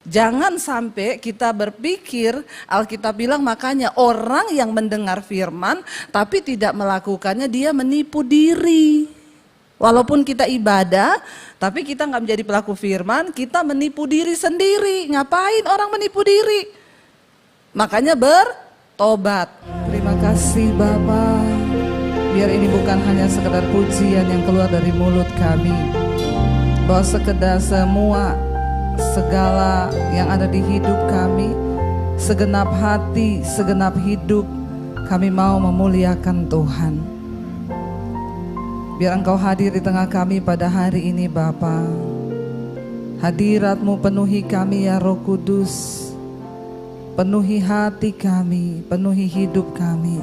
Jangan sampai kita berpikir, Alkitab bilang makanya orang yang mendengar firman tapi tidak melakukannya dia menipu diri. Walaupun kita ibadah tapi kita nggak menjadi pelaku firman, kita menipu diri sendiri. Ngapain orang menipu diri? Makanya bertobat. Terima kasih Bapa. Biar ini bukan hanya sekedar pujian yang keluar dari mulut kami, bahwa sekedar segala yang ada di hidup kami, segenap hati, segenap hidup, kami mau memuliakan Tuhan. Biar Engkau hadir di tengah kami pada hari ini Bapa. Hadirat-Mu penuhi kami ya Roh Kudus. Penuhi hati kami, penuhi hidup kami.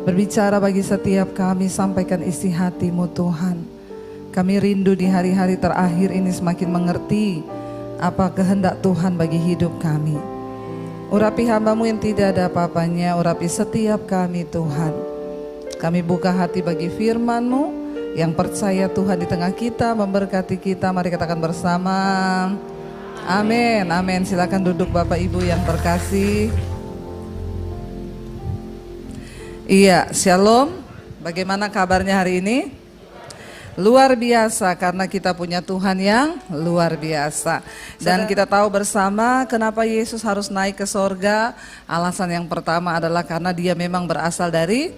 Berbicara bagi setiap kami, sampaikan isi hati-Mu Tuhan. Kami rindu di hari-hari terakhir ini semakin mengerti apa kehendak Tuhan bagi hidup kami. Urapi hamba-Mu yang tidak ada apa-apanya, urapi setiap kami Tuhan. Kami buka hati bagi firman-Mu yang percaya Tuhan di tengah kita, memberkati kita. Mari katakan bersama, amin, amin. Silakan duduk Bapak Ibu yang terkasih. Iya, shalom. Bagaimana kabarnya hari ini? Luar biasa karena kita punya Tuhan yang luar biasa. Dan kita tahu bersama kenapa Yesus harus naik ke sorga. Alasan yang pertama adalah karena dia memang berasal dari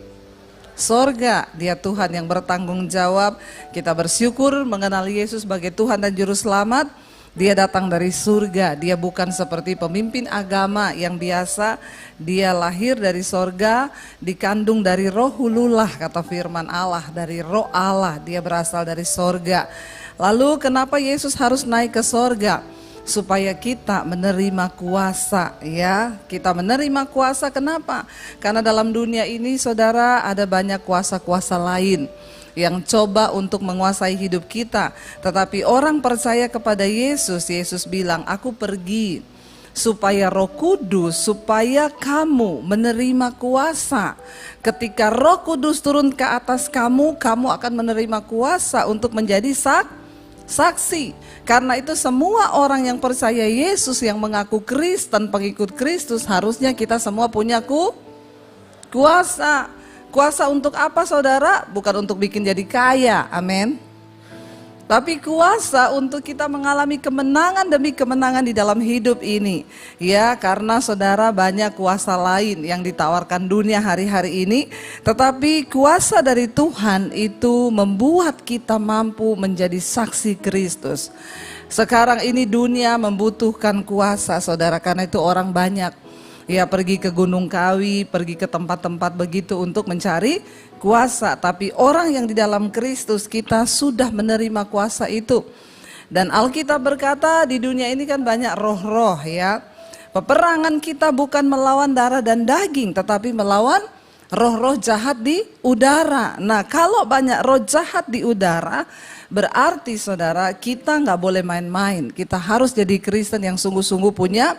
sorga. Dia Tuhan yang bertanggung jawab. Kita bersyukur mengenal Yesus sebagai Tuhan dan Juru Selamat. Dia datang dari surga, dia bukan seperti pemimpin agama yang biasa. Dia lahir dari sorga, dikandung dari roh hulullah, kata firman Allah, dari roh Allah, dia berasal dari sorga. Lalu kenapa Yesus harus naik ke sorga? Supaya kita menerima kuasa, ya. Kita menerima kuasa, kenapa? Karena dalam dunia ini saudara ada banyak kuasa-kuasa lain yang coba untuk menguasai hidup kita. Tetapi orang percaya kepada Yesus, Yesus bilang, aku pergi supaya Roh Kudus, supaya kamu menerima kuasa. Ketika Roh Kudus turun ke atas kamu, kamu akan menerima kuasa untuk menjadi saksi. Karena itu semua orang yang percaya Yesus, yang mengaku Kristen, pengikut Kristus, harusnya kita semua punya kuasa. Kuasa untuk apa saudara? Bukan untuk bikin jadi kaya, amin. Tapi kuasa untuk kita mengalami kemenangan demi kemenangan di dalam hidup ini. Ya, karena saudara banyak kuasa lain yang ditawarkan dunia hari-hari ini. Tetapi kuasa dari Tuhan itu membuat kita mampu menjadi saksi Kristus. Sekarang ini dunia membutuhkan kuasa saudara, karena itu orang banyak ya pergi ke Gunung Kawi, pergi ke tempat-tempat begitu untuk mencari kuasa. Tapi orang yang di dalam Kristus, kita sudah menerima kuasa itu. Dan Alkitab berkata di dunia ini kan banyak roh-roh ya. Peperangan kita bukan melawan darah dan daging, tetapi melawan roh-roh jahat di udara. Nah, kalau banyak roh jahat di udara, berarti saudara kita nggak boleh main-main. Kita harus jadi Kristen yang sungguh-sungguh punya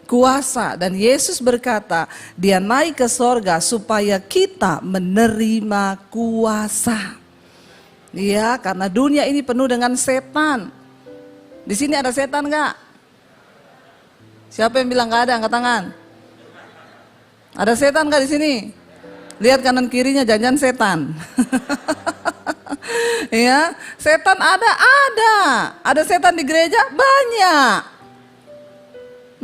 kuasa. Dan Yesus berkata dia naik ke sorga supaya kita menerima kuasa. Ya, karena dunia ini penuh dengan setan. Di sini ada setan gak? Siapa yang bilang gak ada? Angkat tangan. Ada setan gak di sini? Lihat kanan kirinya, jangan setan. Ya, setan ada. Ada setan di gereja? Banyak.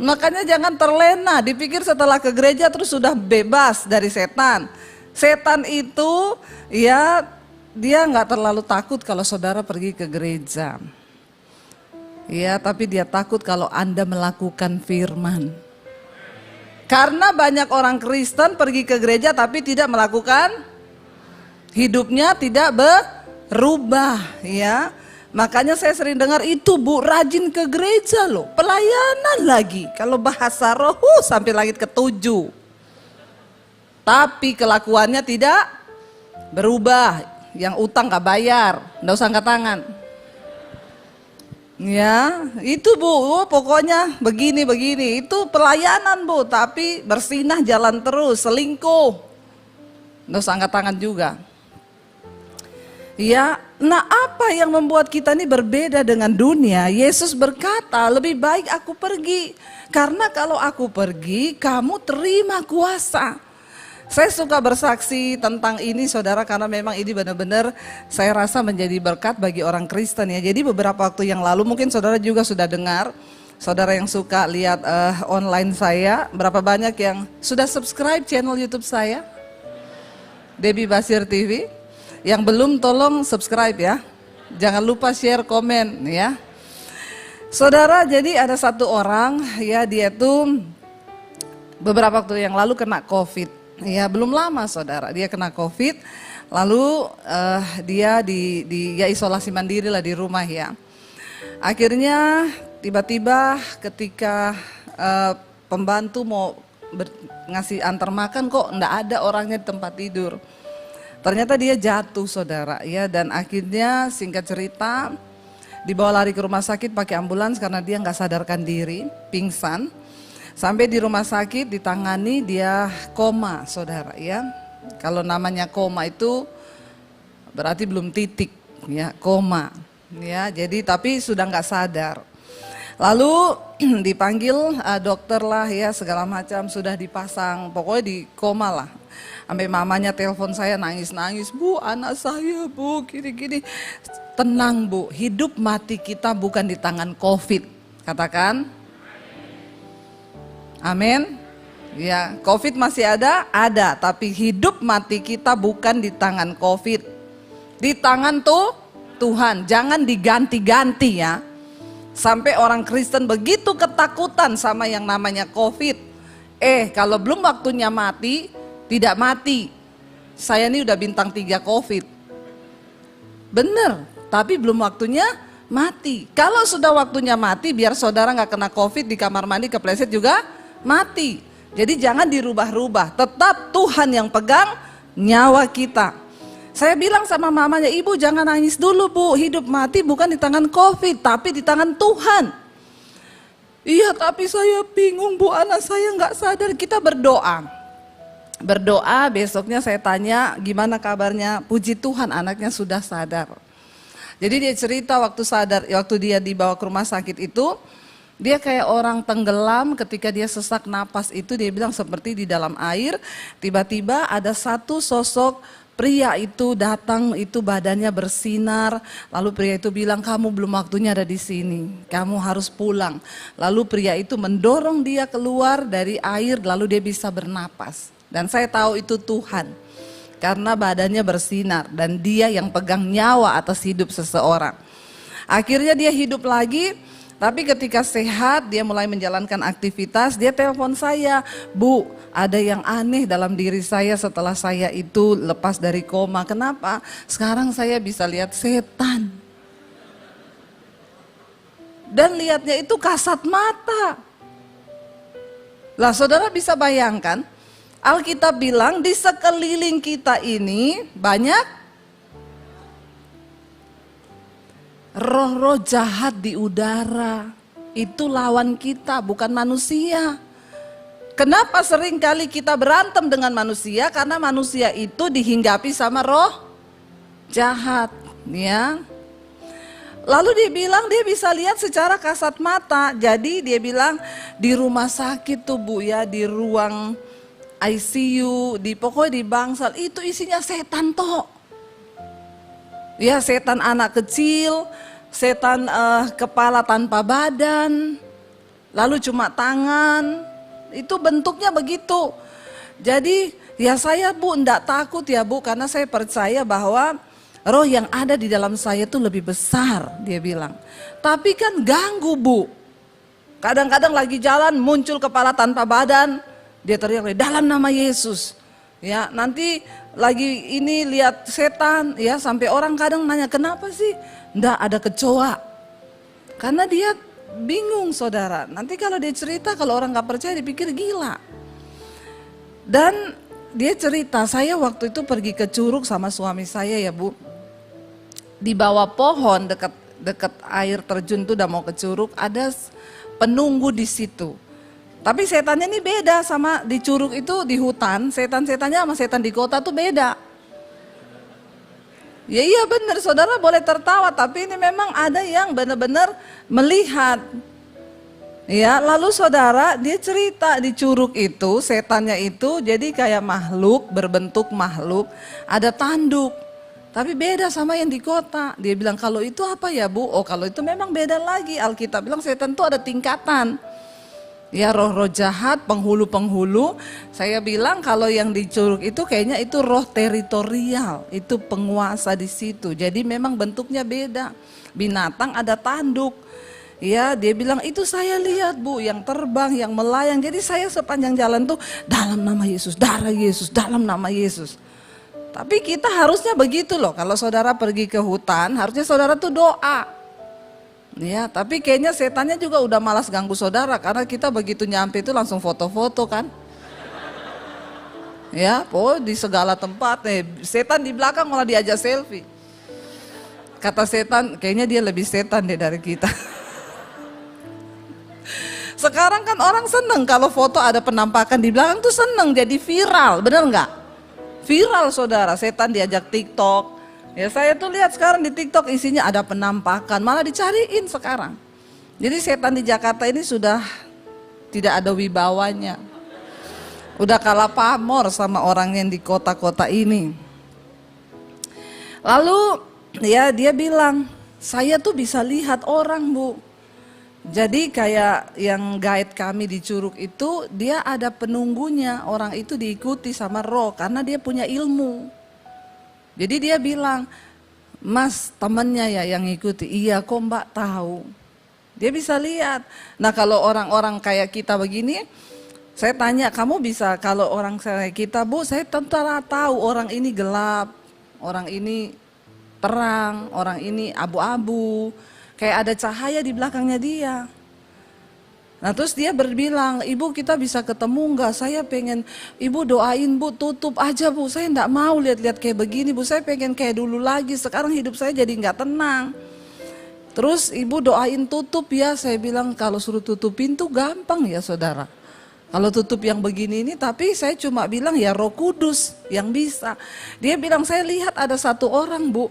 Makanya jangan terlena, dipikir setelah ke gereja terus sudah bebas dari setan. Setan itu ya dia nggak terlalu takut kalau saudara pergi ke gereja. Ya, tapi dia takut kalau Anda melakukan firman. Karena banyak orang Kristen pergi ke gereja tapi tidak melakukan, hidupnya tidak berubah ya. Makanya saya sering dengar itu bu, rajin ke gereja loh, pelayanan lagi. Kalau bahasa roh sampai langit ke-7. Tapi kelakuannya tidak berubah. Yang utang gak bayar, gak usah angkat tangan. Ya, itu bu, pokoknya begini. Itu pelayanan bu, tapi bersinah jalan terus, selingkuh. Gak usah angkat tangan juga. Ya, nah apa yang membuat kita ini berbeda dengan dunia? Yesus berkata, lebih baik aku pergi. Karena kalau aku pergi, kamu terima kuasa. Saya suka bersaksi tentang ini saudara, karena memang ini benar-benar saya rasa menjadi berkat bagi orang Kristen ya. Jadi beberapa waktu yang lalu mungkin saudara juga sudah dengar, saudara yang suka lihat online saya, berapa banyak yang sudah subscribe channel YouTube saya? Debbie Basir TV. Yang belum tolong subscribe ya. Jangan lupa share, komen ya. Saudara, jadi ada satu orang ya, dia tuh beberapa waktu yang lalu kena COVID. Ya, belum lama saudara, dia kena COVID. Lalu dia ya isolasi mandiri lah di rumah ya. Akhirnya tiba-tiba ketika pembantu mau ngasih antar makan, kok enggak ada orangnya di tempat tidur. Ternyata dia jatuh saudara ya, dan akhirnya singkat cerita dibawa lari ke rumah sakit pakai ambulans karena dia nggak sadarkan diri, pingsan. Sampai di rumah sakit ditangani, dia koma saudara ya. Kalau namanya koma itu berarti belum titik ya, koma ya. Jadi tapi sudah nggak sadar. Lalu dipanggil dokter lah ya, segala macam, sudah dipasang, pokoknya di koma lah. Sampai mamanya telepon saya nangis-nangis, Bu anak saya Bu gini-gini. Tenang Bu, hidup mati kita bukan di tangan COVID. Katakan amin. Ya, COVID masih ada, tapi hidup mati kita bukan di tangan COVID. Di tangan tuh Tuhan, jangan diganti-ganti ya. Sampai orang Kristen begitu ketakutan sama yang namanya COVID. Kalau belum waktunya mati, tidak mati. Saya ini udah bintang 3 COVID. Bener, tapi belum waktunya mati. Kalau sudah waktunya mati, biar saudara gak kena COVID di kamar mandi kepleset juga mati. Jadi jangan dirubah-rubah, tetap Tuhan yang pegang nyawa kita. Saya bilang sama mamanya, Ibu jangan nangis dulu Bu, hidup mati bukan di tangan COVID, tapi di tangan Tuhan. Iya tapi saya bingung Bu, anak saya gak sadar. Kita berdoa, besoknya saya tanya gimana kabarnya, puji Tuhan anaknya sudah sadar. Jadi dia cerita waktu dia dibawa ke rumah sakit itu, dia kayak orang tenggelam. Ketika dia sesak napas itu, dia bilang seperti di dalam air. Tiba-tiba ada satu sosok pria itu datang, itu badannya bersinar. Lalu pria itu bilang, kamu belum waktunya ada di sini, kamu harus pulang. Lalu pria itu mendorong dia keluar dari air, lalu dia bisa bernapas. Dan saya tahu itu Tuhan, karena badannya bersinar dan dia yang pegang nyawa atas hidup seseorang. Akhirnya dia hidup lagi, tapi ketika sehat dia mulai menjalankan aktivitas. Dia telepon saya, Bu ada yang aneh dalam diri saya setelah saya itu lepas dari koma. Kenapa? Sekarang saya bisa lihat setan. Dan lihatnya itu kasat mata. Lah saudara bisa bayangkan, Alkitab bilang di sekeliling kita ini banyak roh-roh jahat di udara. Itu lawan kita, bukan manusia. Kenapa seringkali kita berantem dengan manusia? Karena manusia itu dihinggapi sama roh jahat ya. Lalu dia bilang dia bisa lihat secara kasat mata. Jadi dia bilang di rumah sakit tuh Bu ya, di ruang ICU, pokoknya di bangsal itu isinya setan toh. Ya setan anak kecil, setan kepala tanpa badan, lalu cuma tangan, itu bentuknya begitu. Jadi ya saya Bu enggak takut ya Bu, karena saya percaya bahwa roh yang ada di dalam saya itu lebih besar, dia bilang. Tapi kan ganggu Bu. Kadang-kadang lagi jalan muncul kepala tanpa badan, dia teriak dalam nama Yesus. Ya, nanti lagi ini lihat setan ya, sampai orang kadang nanya kenapa sih nggak ada kecoa. Karena dia bingung saudara. Nanti kalau dia cerita, kalau orang nggak percaya dipikir gila. Dan dia cerita, saya waktu itu pergi ke Curug sama suami saya ya Bu. Di bawah pohon dekat air terjun tuh udah mau ke Curug, ada penunggu di situ. Tapi setannya ini beda sama di Curug itu, di hutan, setan-setannya sama setan di kota tuh beda. Ya iya benar, saudara boleh tertawa, tapi ini memang ada yang benar-benar melihat. Ya, lalu saudara, dia cerita di curug itu, setannya itu jadi kayak makhluk, berbentuk makhluk, ada tanduk. Tapi beda sama yang di kota. Dia bilang, kalau itu apa ya Bu? Oh kalau itu memang beda lagi. Alkitab bilang setan itu ada tingkatan. Ya roh-roh jahat, penghulu-penghulu. Saya bilang kalau yang di curug itu kayaknya itu roh teritorial. Itu penguasa di situ. Jadi memang bentuknya beda. Binatang ada tanduk. Ya dia bilang itu saya lihat Bu, yang terbang, yang melayang. Jadi saya sepanjang jalan tuh dalam nama Yesus, darah Yesus, dalam nama Yesus. Tapi kita harusnya begitu loh, kalau saudara pergi ke hutan harusnya saudara tuh doa. Ya, tapi kayaknya setannya juga udah malas ganggu saudara karena kita begitu nyampe itu langsung foto-foto kan. Ya, di segala tempat setan di belakang malah diajak selfie. Kata setan, kayaknya dia lebih setan deh dari kita. Sekarang kan orang seneng kalau foto ada penampakan di belakang tuh seneng, jadi viral, bener nggak? Viral saudara, setan diajak TikTok. Ya saya tuh lihat sekarang di TikTok isinya ada penampakan, malah dicariin sekarang. Jadi setan di Jakarta ini sudah tidak ada wibawanya. Udah kalah pamor sama orang yang di kota-kota ini. Lalu ya dia bilang, saya tuh bisa lihat orang Bu. Jadi kayak yang guide kami di curug itu, dia ada penunggunya, orang itu diikuti sama roh karena dia punya ilmu. Jadi dia bilang, Mas temennya ya yang ikuti, iya kok Mbak tahu. Dia bisa lihat. Nah kalau orang-orang kayak kita begini, saya tanya kamu bisa, kalau orang kayak kita Bu, saya tentara tahu orang ini gelap, orang ini terang, orang ini abu-abu. Kayak ada cahaya di belakangnya dia. Nah terus dia berbilang, Ibu kita bisa ketemu enggak? Saya pengen, Ibu doain Bu, tutup aja Bu. Saya enggak mau lihat-lihat kayak begini Bu. Saya pengen kayak dulu lagi, sekarang hidup saya jadi enggak tenang. Terus Ibu doain tutup ya. Saya bilang kalau suruh tutup pintu gampang ya saudara. Kalau tutup yang begini ini, tapi saya cuma bilang ya Roh Kudus yang bisa. Dia bilang saya lihat ada satu orang Bu.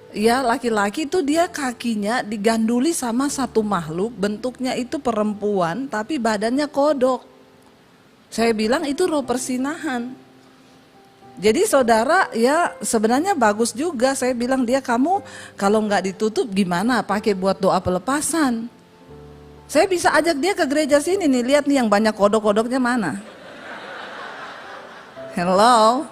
Ya laki-laki itu dia kakinya diganduli sama satu makhluk, bentuknya itu perempuan tapi badannya kodok. Saya bilang itu roh persinahan. Jadi saudara ya sebenarnya bagus juga, saya bilang dia kamu kalau nggak ditutup gimana pakai buat doa pelepasan. Saya bisa ajak dia ke gereja sini nih, lihat nih yang banyak kodok-kodoknya mana. Hello.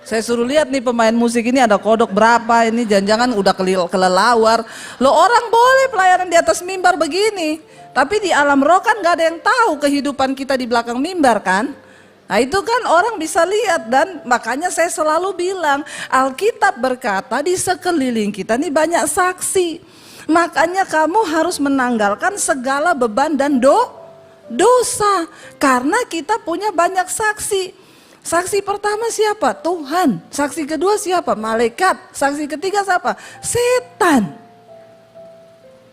Saya suruh lihat nih pemain musik ini ada kodok berapa, ini jangan-jangan udah kelelawar. Loh orang boleh pelayanan di atas mimbar begini, tapi di alam roh kan gak ada yang tahu kehidupan kita di belakang mimbar kan. Nah itu kan orang bisa lihat dan makanya saya selalu bilang Alkitab berkata di sekeliling kita nih banyak saksi. Makanya kamu harus menanggalkan segala beban dan dosa karena kita punya banyak saksi. Saksi pertama siapa? Tuhan. Saksi kedua siapa? Malaikat. Saksi ketiga siapa? Setan.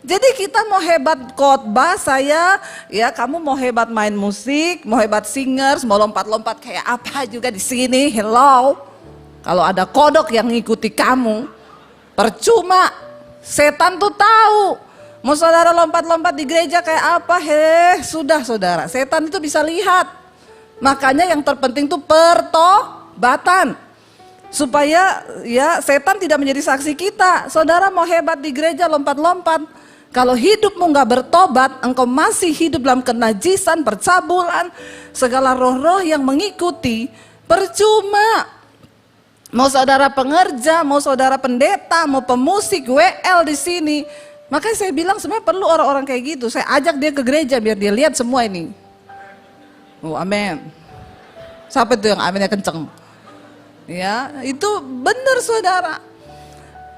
Jadi kita mau hebat khotbah saya, ya kamu mau hebat main musik, mau hebat singers, mau lompat-lompat kayak apa juga di sini. Hello. Kalau ada kodok yang ngikuti kamu, percuma. Setan tuh tahu. Mau saudara lompat-lompat di gereja kayak apa? Sudah saudara. Setan itu bisa lihat. Makanya yang terpenting tuh pertobatan. Supaya ya setan tidak menjadi saksi kita. Saudara mau hebat di gereja lompat-lompat. Kalau hidupmu gak bertobat, engkau masih hidup dalam kenajisan, percabulan, segala roh-roh yang mengikuti, percuma. Mau saudara pengerja, mau saudara pendeta, mau pemusik, WL di sini. Makanya saya bilang sebenarnya perlu orang-orang kayak gitu. Saya ajak dia ke gereja biar dia lihat semua ini. Oh amin. Siapa itu yang aminnya kenceng? Ya itu benar saudara.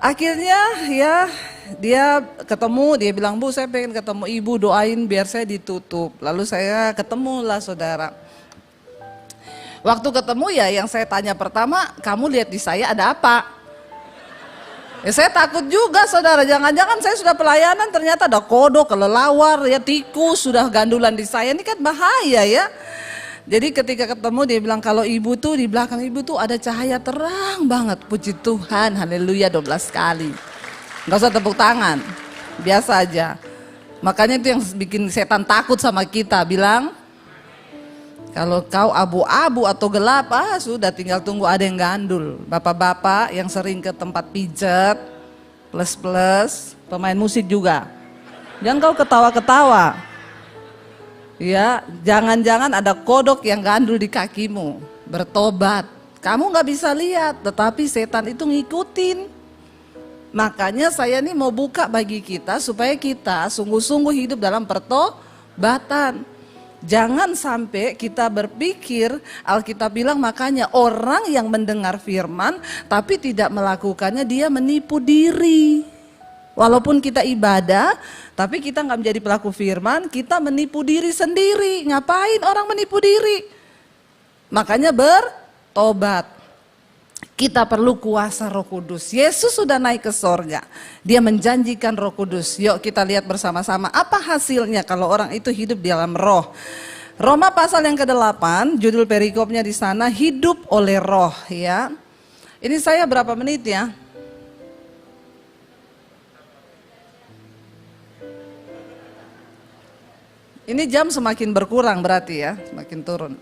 Akhirnya ya dia ketemu, dia bilang Bu saya pengen ketemu Ibu, doain biar saya ditutup. Lalu saya ketemulah saudara. Waktu ketemu ya yang saya tanya pertama, kamu lihat di saya ada apa? Ya saya takut juga saudara, jangan-jangan saya sudah pelayanan ternyata ada kodok, kelelawar, ya tikus sudah gandulan di saya, ini kan bahaya ya. Jadi ketika ketemu dia bilang kalau ibu tuh di belakang ibu tuh ada cahaya terang banget. Puji Tuhan, haleluya 12 kali. Gak usah tepuk tangan, biasa aja. Makanya itu yang bikin setan takut sama kita, bilang kalau kau abu-abu atau gelap, sudah tinggal tunggu ada yang gandul. Bapak-bapak yang sering ke tempat pijet, plus-plus, pemain musik juga. Jangan kau ketawa-ketawa. Ya, jangan-jangan ada kodok yang gandul di kakimu. Bertobat. Kamu gak bisa lihat, tetapi setan itu ngikutin. Makanya saya nih mau buka bagi kita supaya kita sungguh-sungguh hidup dalam pertobatan. Jangan sampai kita berpikir, Alkitab bilang makanya orang yang mendengar firman tapi tidak melakukannya dia menipu diri. Walaupun kita ibadah tapi kita nggak menjadi pelaku firman, kita menipu diri sendiri. Ngapain orang menipu diri? Makanya bertobat. Kita perlu kuasa Roh Kudus. Yesus sudah naik ke sorga. Dia menjanjikan Roh Kudus. Yuk kita lihat bersama-sama apa hasilnya kalau orang itu hidup di dalam roh. Roma pasal yang ke-8, judul perikopnya di sana hidup oleh roh ya. Ini saya berapa menit ya? Ini jam semakin berkurang berarti ya, semakin turun.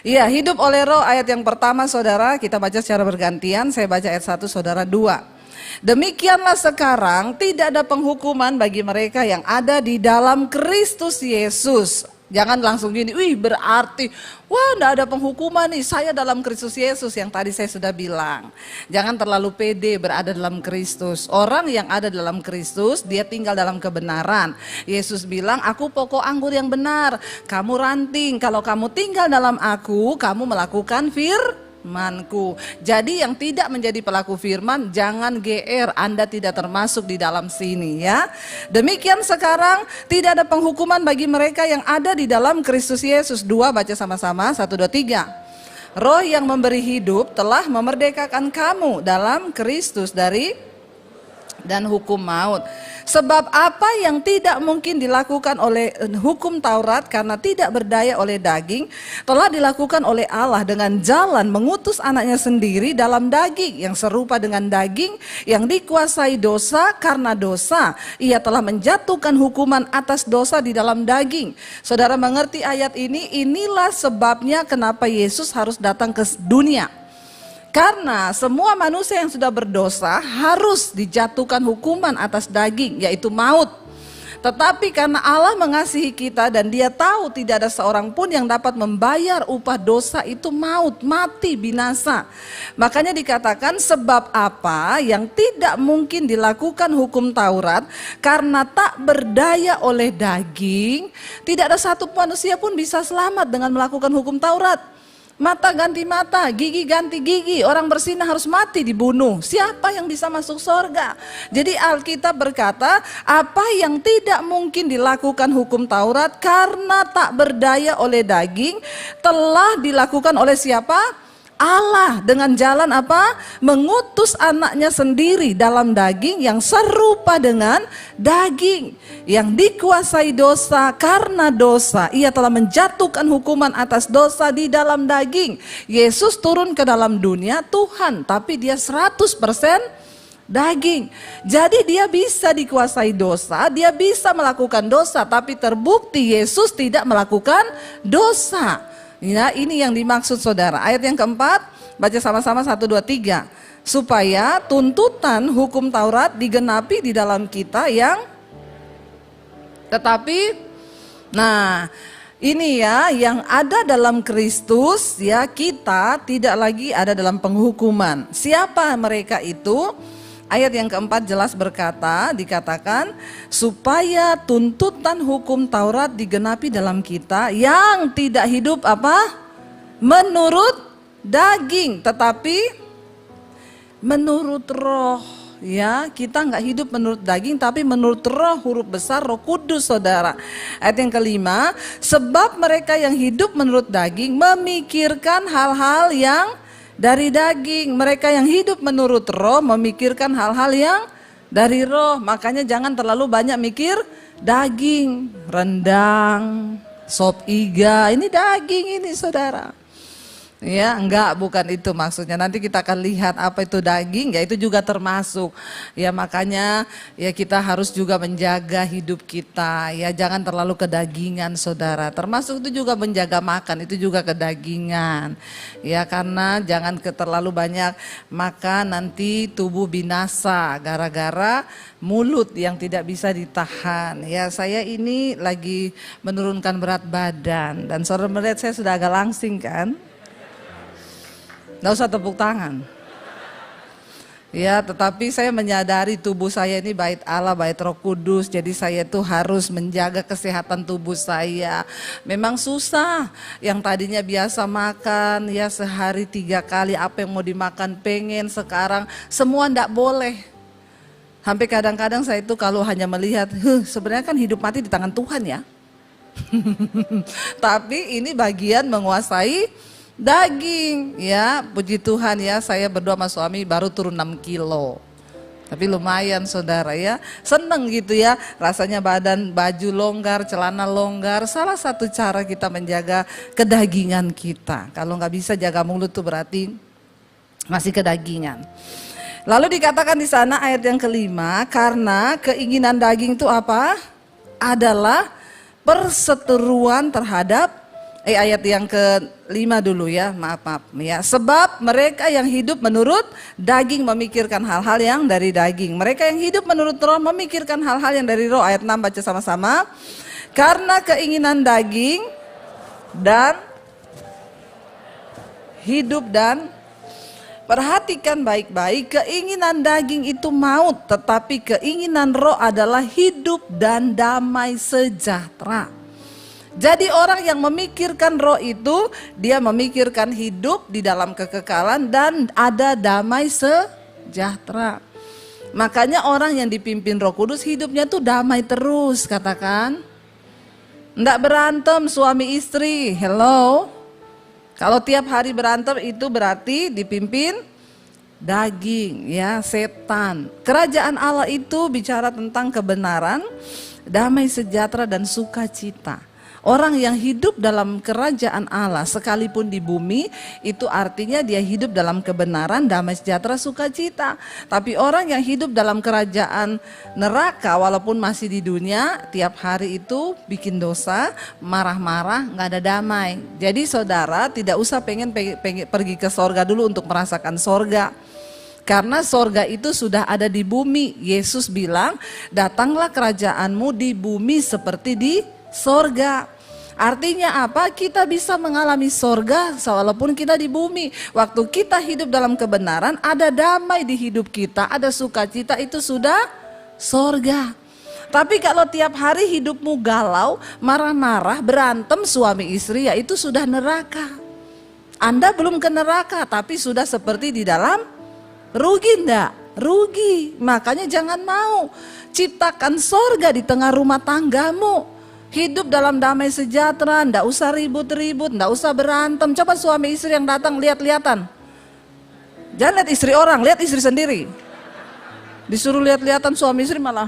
Iya, hidup oleh roh ayat yang pertama saudara, kita baca secara bergantian, saya baca ayat 1, saudara 2. Demikianlah sekarang tidak ada penghukuman bagi mereka yang ada di dalam Kristus Yesus. Jangan langsung gini, wih berarti, wah enggak ada penghukuman nih, saya dalam Kristus Yesus yang tadi saya sudah bilang. Jangan terlalu pede berada dalam Kristus. Orang yang ada dalam Kristus, dia tinggal dalam kebenaran. Yesus bilang, aku pokok anggur yang benar, kamu ranting. Kalau kamu tinggal dalam aku, kamu melakukan firmanku. Jadi yang tidak menjadi pelaku firman, jangan GR, Anda tidak termasuk di dalam sini ya. Demikian sekarang tidak ada penghukuman bagi mereka yang ada di dalam Kristus Yesus. 2 baca sama-sama, 1, 2, 3. Roh yang memberi hidup telah memerdekakan kamu dalam Kristus dari dan hukum maut. Sebab apa yang tidak mungkin dilakukan oleh hukum Taurat karena tidak berdaya oleh daging, telah dilakukan oleh Allah dengan jalan mengutus anaknya sendiri dalam daging yang serupa dengan daging yang dikuasai dosa karena dosa. Ia telah menjatuhkan hukuman atas dosa di dalam daging. Saudara mengerti ayat ini? Inilah sebabnya kenapa Yesus harus datang ke dunia. Karena semua manusia yang sudah berdosa harus dijatuhkan hukuman atas daging, yaitu maut. Tetapi karena Allah mengasihi kita dan dia tahu tidak ada seorang pun yang dapat membayar upah dosa itu maut, mati, binasa. Makanya dikatakan sebab apa yang tidak mungkin dilakukan hukum Taurat karena tak berdaya oleh daging, tidak ada satu manusia pun bisa selamat dengan melakukan hukum Taurat. Mata ganti mata, gigi ganti gigi, orang bersinah harus mati dibunuh. Siapa yang bisa masuk surga? Jadi Alkitab berkata, apa yang tidak mungkin dilakukan hukum Taurat karena tak berdaya oleh daging, telah dilakukan oleh siapa? Allah dengan jalan apa? Mengutus anaknya sendiri dalam daging yang serupa dengan daging. Yang dikuasai dosa karena dosa. Ia telah menjatuhkan hukuman atas dosa di dalam daging. Yesus turun ke dalam dunia Tuhan, tapi dia 100% daging. Jadi dia bisa dikuasai dosa, dia bisa melakukan dosa, tapi terbukti Yesus tidak melakukan dosa. Ya, ini yang dimaksud saudara. Ayat yang keempat, baca sama-sama 1, 2, 3. Supaya tuntutan hukum Taurat digenapi di dalam kita yang tetapi, nah ini ya yang ada dalam Kristus ya, kita tidak lagi ada dalam penghukuman. Siapa mereka itu? Ayat yang keempat jelas berkata, dikatakan supaya tuntutan hukum Taurat digenapi dalam kita yang tidak hidup apa? Menurut daging, tetapi menurut roh. Ya, kita nggak hidup menurut daging, tapi menurut roh, huruf besar Roh Kudus, saudara. Ayat yang kelima, sebab mereka yang hidup menurut daging memikirkan hal-hal yang dari daging. Mereka yang hidup menurut roh memikirkan hal-hal yang dari roh. Makanya jangan terlalu banyak mikir daging, rendang, sop iga, ini daging ini saudara. Ya, enggak, bukan itu maksudnya. Nanti kita akan lihat apa itu daging, ya itu juga termasuk. Ya makanya ya kita harus juga menjaga hidup kita. Ya jangan terlalu kedagingan saudara. Termasuk itu juga menjaga makan, itu juga kedagingan. Ya karena jangan terlalu banyak makan, nanti tubuh binasa gara-gara mulut yang tidak bisa ditahan. Ya saya ini lagi menurunkan berat badan dan saudara melihat saya sudah agak langsing kan? Nggak usah tepuk tangan. Ya, tetapi saya menyadari tubuh saya ini bait Allah, bait Roh Kudus. Jadi saya tuh harus menjaga kesehatan tubuh saya. Memang susah. Yang tadinya biasa makan ya sehari 3 kali apa yang mau dimakan pengen. Sekarang semua ndak boleh. Sampai kadang-kadang saya itu kalau hanya melihat, sebenarnya kan hidup mati di tangan Tuhan ya. Tapi ini bagian menguasai daging ya, puji Tuhan ya, saya berdua sama suami baru turun 6 kilo. Tapi lumayan saudara ya, seneng gitu ya, rasanya badan baju longgar, celana longgar. Salah satu cara kita menjaga kedagingan kita. Kalau nggak bisa jaga mulut tuh berarti masih kedagingan. Lalu dikatakan di sana ayat yang kelima, karena keinginan daging itu apa? Adalah perseteruan terhadap ayat yang kelima dulu ya, maaf ya. Sebab mereka yang hidup menurut daging memikirkan hal-hal yang dari daging. Mereka yang hidup menurut roh memikirkan hal-hal yang dari roh. Ayat 6 baca sama-sama. Karena keinginan daging dan hidup dan perhatikan baik-baik, keinginan daging itu maut, tetapi keinginan roh adalah hidup dan damai sejahtera. Jadi orang yang memikirkan roh itu, dia memikirkan hidup di dalam kekekalan dan ada damai sejahtera. Makanya orang yang dipimpin Roh Kudus hidupnya tuh damai terus, katakan. Nggak berantem suami istri, hello. Kalau tiap hari berantem itu berarti dipimpin daging ya, setan. Kerajaan Allah itu bicara tentang kebenaran, damai sejahtera dan sukacita. Orang yang hidup dalam kerajaan Allah sekalipun di bumi itu artinya dia hidup dalam kebenaran, damai sejahtera, sukacita. Tapi orang yang hidup dalam kerajaan neraka walaupun masih di dunia tiap hari itu bikin dosa, marah-marah, nggak ada damai. Jadi saudara tidak usah pengen pergi ke sorga dulu untuk merasakan sorga. Karena sorga itu sudah ada di bumi. Yesus bilang datanglah kerajaanmu di bumi seperti di sorga. Artinya apa? Kita bisa mengalami sorga walaupun kita di bumi. Waktu kita hidup dalam kebenaran, ada damai di hidup kita, ada sukacita, itu sudah sorga. Tapi kalau tiap hari hidupmu galau, marah-marah, berantem suami istri, ya itu sudah neraka. Anda belum ke neraka, tapi sudah seperti di dalam rugi enggak? Rugi. Makanya jangan mau. Ciptakan sorga di tengah rumah tanggamu. Hidup dalam damai sejahtera, ndak usah ribut-ribut, ndak usah berantem. Coba suami istri yang datang lihat-lihatan. Jangan lihat istri orang, lihat istri sendiri. Disuruh lihat-lihatan suami istri malah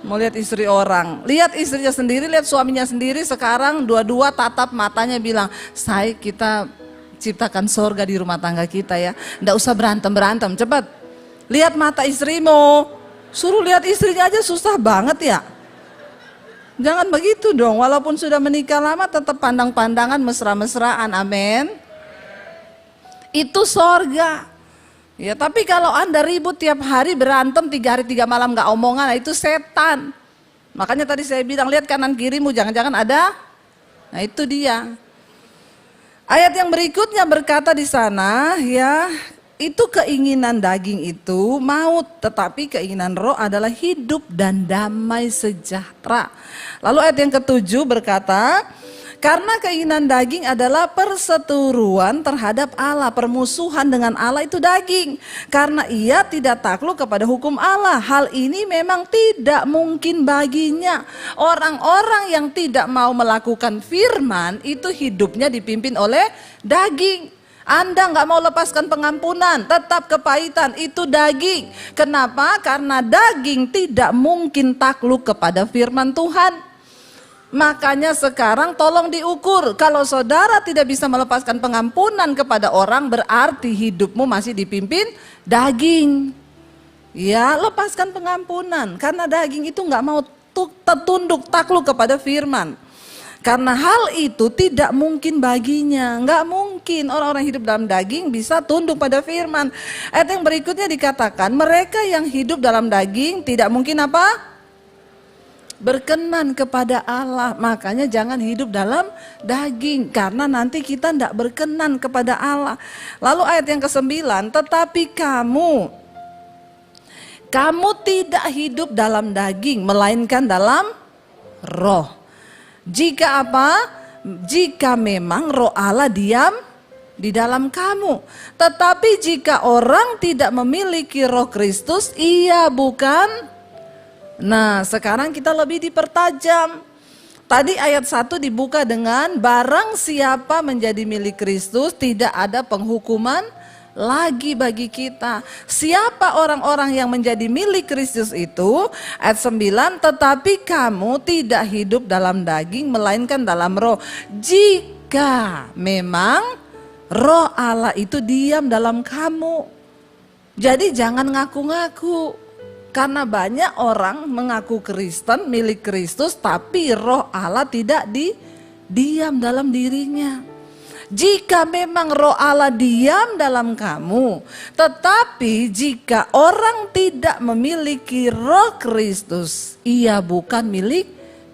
mau lihat istri orang. Lihat istrinya sendiri, lihat suaminya sendiri. Sekarang dua-dua tatap matanya bilang, "Say, kita ciptakan sorga di rumah tangga kita ya. Ndak usah berantem-berantem, cepat. Lihat mata istrimu." Suruh lihat istrinya aja susah banget ya. Jangan begitu dong, walaupun sudah menikah lama tetap pandang-pandangan mesra-mesraan, amin. Itu sorga. Ya, tapi kalau Anda ribut tiap hari, berantem 3 hari 3 malam gak omongan, itu setan. Makanya tadi saya bilang, lihat kanan kirimu, jangan-jangan ada. Nah itu dia. Ayat yang berikutnya berkata di sana, ya, itu keinginan daging itu maut, tetapi keinginan roh adalah hidup dan damai sejahtera. Lalu ayat yang ke-7 berkata, karena keinginan daging adalah perseteruan terhadap Allah, permusuhan dengan Allah itu daging. Karena ia tidak takluk kepada hukum Allah. Hal ini memang tidak mungkin baginya. Orang-orang yang tidak mau melakukan firman itu hidupnya dipimpin oleh daging. Anda nggak mau lepaskan pengampunan, tetap kepahitan, itu daging. Kenapa? Karena daging tidak mungkin takluk kepada firman Tuhan. Makanya sekarang tolong diukur. Kalau saudara tidak bisa melepaskan pengampunan kepada orang, berarti hidupmu masih dipimpin daging. Ya, lepaskan pengampunan. Karena daging itu nggak mau tertunduk takluk kepada firman. Karena hal itu tidak mungkin baginya. Nggak mungkin orang-orang hidup dalam daging bisa tunduk pada firman. Ayat yang berikutnya dikatakan, mereka yang hidup dalam daging tidak mungkin apa? Berkenan kepada Allah. Makanya jangan hidup dalam daging, karena nanti kita tidak berkenan kepada Allah. Lalu ayat yang ke-9, tetapi kamu tidak hidup dalam daging, melainkan dalam roh. Jika apa? Jika memang roh Allah diam di dalam kamu. Tetapi jika orang tidak memiliki roh Kristus, ia bukan. Nah, sekarang kita lebih dipertajam. Tadi ayat 1 dibuka dengan barang siapa menjadi milik Kristus, tidak ada penghukuman lagi bagi kita. Siapa orang-orang yang menjadi milik Kristus itu? Ayat 9, tetapi kamu tidak hidup dalam daging melainkan dalam roh. Jika memang roh Allah itu diam dalam kamu. Jadi jangan ngaku-ngaku. Karena banyak orang mengaku Kristen, milik Kristus, tapi roh Allah tidak diam dalam dirinya. Jika memang roh Allah diam dalam kamu, tetapi jika orang tidak memiliki roh Kristus, ia bukan milik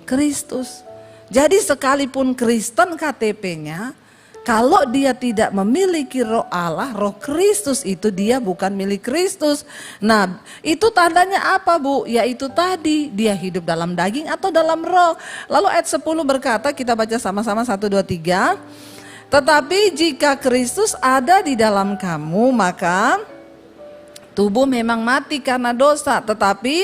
Kristus. Jadi sekalipun Kristen KTP-nya, kalau dia tidak memiliki roh Allah, roh Kristus itu dia bukan milik Kristus. Nah, itu tandanya apa, Bu? Yaitu tadi, dia hidup dalam daging atau dalam roh. Lalu ayat 10 berkata, kita baca sama-sama 1, 2, 3. Tetapi jika Kristus ada di dalam kamu, maka tubuh memang mati karena dosa, tetapi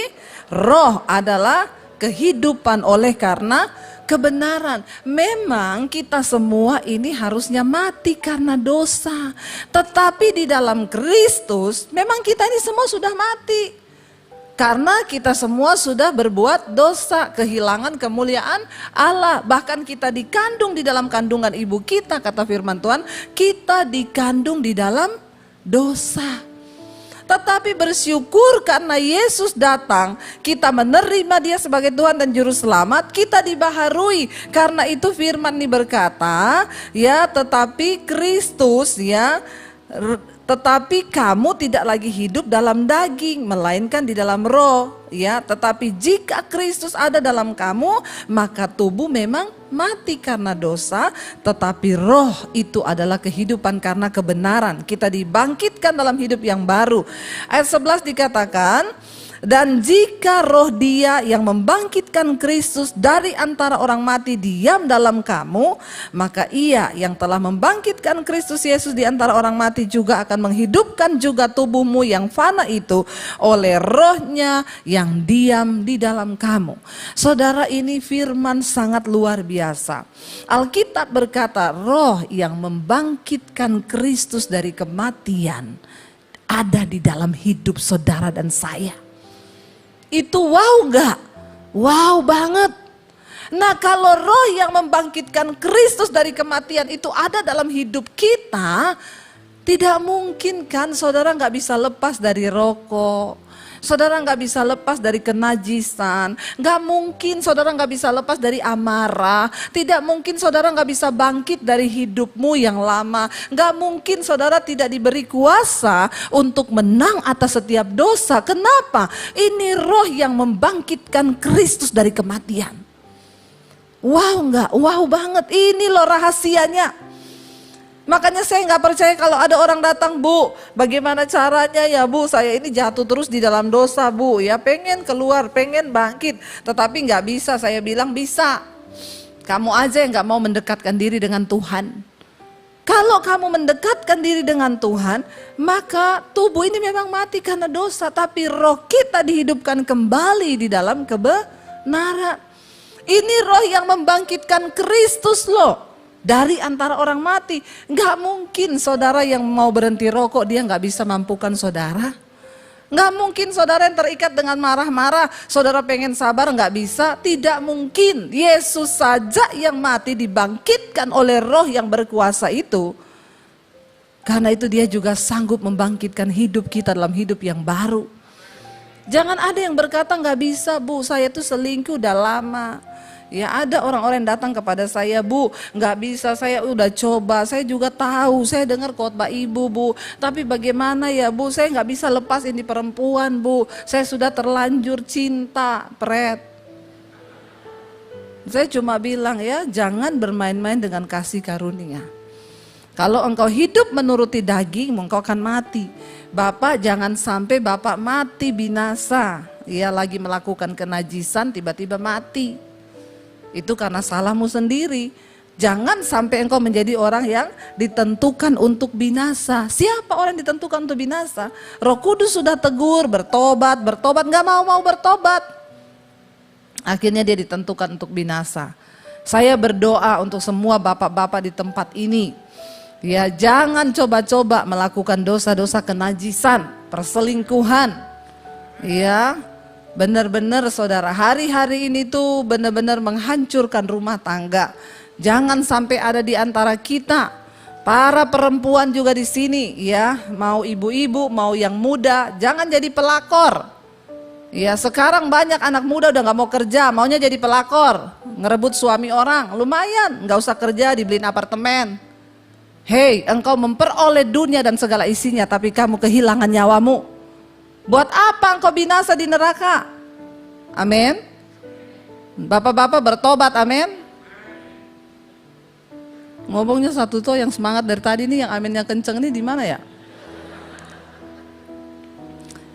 roh adalah kehidupan oleh karena kebenaran. Memang kita semua ini harusnya mati karena dosa. Tetapi di dalam Kristus memang kita ini semua sudah mati. Karena kita semua sudah berbuat dosa, kehilangan kemuliaan Allah. Bahkan kita dikandung di dalam kandungan ibu kita, kata firman Tuhan, kita dikandung di dalam dosa. Tetapi bersyukur karena Yesus datang, kita menerima dia sebagai Tuhan dan Juru Selamat, kita dibaharui. Karena itu firman ini berkata, ya tetapi Kristus ya, tetapi kamu tidak lagi hidup dalam daging, melainkan di dalam roh. Ya, tetapi jika Kristus ada dalam kamu, maka tubuh memang mati karena dosa, tetapi roh itu adalah kehidupan karena kebenaran. Kita dibangkitkan dalam hidup yang baru. Ayat 11 dikatakan, dan jika roh dia yang membangkitkan Kristus dari antara orang mati diam dalam kamu, maka ia yang telah membangkitkan Kristus Yesus di antara orang mati juga akan menghidupkan juga tubuhmu yang fana itu oleh rohnya yang diam di dalam kamu. Saudara, ini firman sangat luar biasa. Alkitab berkata roh yang membangkitkan Kristus dari kematian ada di dalam hidup saudara dan saya. Itu wow gak? Wow banget. Nah, kalau roh yang membangkitkan Kristus dari kematian itu ada dalam hidup kita, tidak mungkin kan saudara gak bisa lepas dari rokok. Saudara gak bisa lepas dari kenajisan. Gak mungkin saudara gak bisa lepas dari amarah. Tidak mungkin saudara gak bisa bangkit dari hidupmu yang lama. Gak mungkin saudara tidak diberi kuasa untuk menang atas setiap dosa. Kenapa? Ini roh yang membangkitkan Kristus dari kematian. Wow gak? Wow banget. Ini loh rahasianya. Makanya saya nggak percaya kalau ada orang datang, Bu, bagaimana caranya ya Bu, saya ini jatuh terus di dalam dosa Bu, ya pengen keluar, pengen bangkit, tetapi nggak bisa. Saya bilang bisa, kamu aja yang nggak mau mendekatkan diri dengan Tuhan. Kalau kamu mendekatkan diri dengan Tuhan, maka tubuh ini memang mati karena dosa, tapi roh kita dihidupkan kembali di dalam kebenaran. Ini roh yang membangkitkan Kristus loh. Dari antara orang mati. Gak mungkin saudara yang mau berhenti rokok dia gak bisa mampukan saudara. Nggak mungkin saudara yang terikat dengan marah-marah, saudara pengen sabar, nggak bisa, tidak mungkin. Yesus saja yang mati dibangkitkan oleh roh yang berkuasa itu. Karena itu dia juga sanggup membangkitkan hidup kita dalam hidup yang baru. Jangan ada yang berkata nggak bisa bu, saya tuh selingkuh udah lama. Ya ada orang-orang yang datang kepada saya, bu nggak bisa, saya udah coba, saya juga tahu, saya dengar khotbah ibu bu, tapi bagaimana ya bu, saya nggak bisa lepas ini perempuan bu, saya sudah terlanjur cinta, pret. Saya cuma bilang ya, jangan bermain-main dengan kasih karunia. Kalau engkau hidup menuruti daging, engkau akan mati. Bapak jangan sampai bapak mati binasa, ia lagi melakukan kenajisan tiba-tiba mati. Itu karena salahmu sendiri. Jangan sampai engkau menjadi orang yang ditentukan untuk binasa. Siapa orang yang ditentukan untuk binasa? Roh Kudus sudah tegur, bertobat, gak mau bertobat. Akhirnya dia ditentukan untuk binasa. Saya berdoa untuk semua bapak-bapak di tempat ini. Ya jangan coba-coba melakukan dosa-dosa kenajisan, perselingkuhan. Ya. Benar-benar saudara, hari-hari ini tuh benar-benar menghancurkan rumah tangga. Jangan sampai ada di antara kita, para perempuan juga di sini ya, mau ibu-ibu, mau yang muda, jangan jadi pelakor. Ya sekarang banyak anak muda udah gak mau kerja, maunya jadi pelakor, ngerebut suami orang, lumayan, gak usah kerja dibeliin apartemen. Hei, engkau memperoleh dunia dan segala isinya, tapi kamu kehilangan nyawamu. Buat apa engkau binasa di neraka? Amin. Bapak-bapak bertobat, amin. Ngomongnya satu tuh yang semangat dari tadi nih, yang aminnya kenceng nih di mana ya?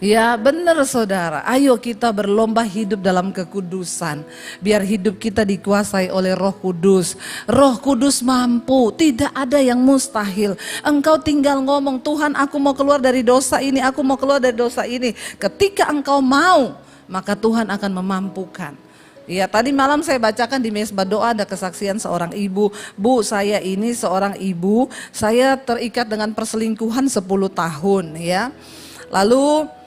Ya benar saudara, ayo kita berlomba hidup dalam kekudusan. Biar hidup kita dikuasai oleh Roh Kudus. Roh Kudus mampu, tidak ada yang mustahil. Engkau tinggal ngomong, Tuhan aku mau keluar dari dosa ini, aku mau keluar dari dosa ini. Ketika engkau mau, maka Tuhan akan memampukan. Ya tadi malam saya bacakan di mesbah doa ada kesaksian seorang ibu. Bu saya ini seorang ibu, saya terikat dengan perselingkuhan 10 tahun ya. Lalu